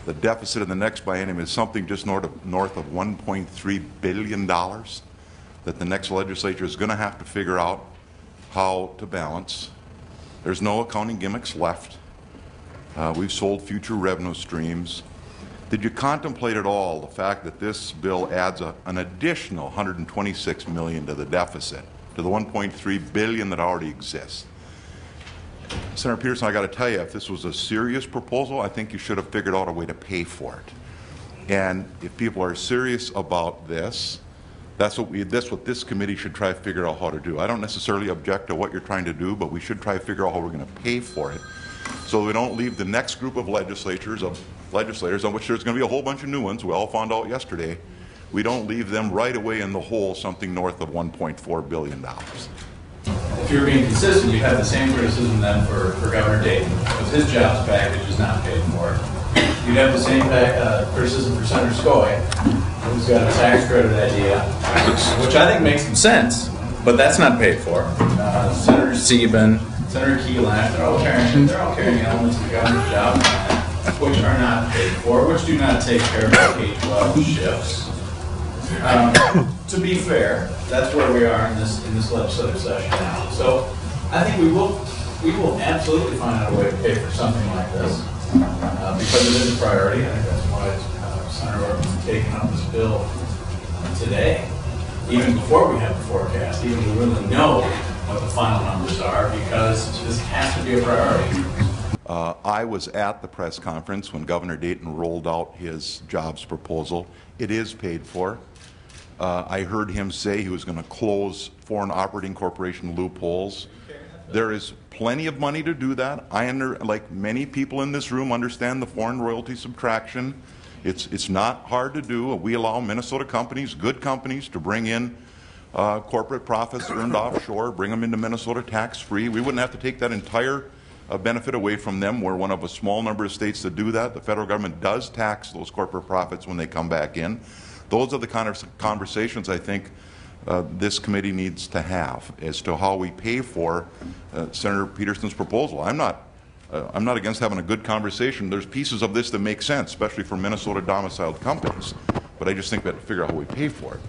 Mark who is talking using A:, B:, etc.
A: The deficit in the next biennium is something just north of $1.3 billion that the next legislature is going to have to figure out how to balance. There's no accounting gimmicks left. We've sold future revenue streams. Did you contemplate at all the fact that this bill adds an additional $126 million to the deficit, to the $1.3 billion that already exists? Senator Peterson, I got to tell you, if this was a serious proposal, I think you should have figured out a way to pay for it. And if people are serious about this, that's what this committee should try to figure out how to do. I don't necessarily object to what you're trying to do, but we should try to figure out how we're going to pay for it, so we don't leave the next group of legislators, on which there's going to be a whole bunch of new ones. We all found out yesterday. We don't leave them right away in the hole, something north of $1.4 billion.
B: If you were being consistent, you'd have the same criticism then for Governor Dayton, because his jobs package is not paid for. You'd have the same criticism for Senator Skoye, who's got a tax credit idea, which I think makes some sense, but that's not paid for. Senator Sieben, Senator Keelan, they're all carrying elements of the governor's job, which are not paid for, which do not take care of K-12 shifts. To be fair, that's where we are in this legislative session now. So I think we will absolutely find out a way to pay for something like this because it is a priority. I think that's why Senator Orton's taking up this bill today, even before we have the forecast, even we really know what the final numbers are, because this has to be a priority.
A: I was at the press conference when Governor Dayton rolled out his jobs proposal. It is paid for. I heard him say he was going to close foreign operating corporation loopholes. There is plenty of money to do that. Like many people in this room, understand the foreign royalty subtraction. It's not hard to do. We allow Minnesota companies, good companies, to bring in corporate profits earned offshore, bring them into Minnesota tax-free. We wouldn't have to take that entire benefit away from them. We're one of a small number of states that do that. The federal government does tax those corporate profits when they come back in. Those are the kind of conversations I think this committee needs to have as to how we pay for Senator Peterson's proposal. I'm not against having a good conversation. There's pieces of this that make sense, especially for Minnesota domiciled companies. But I just think we have to figure out how we pay for it.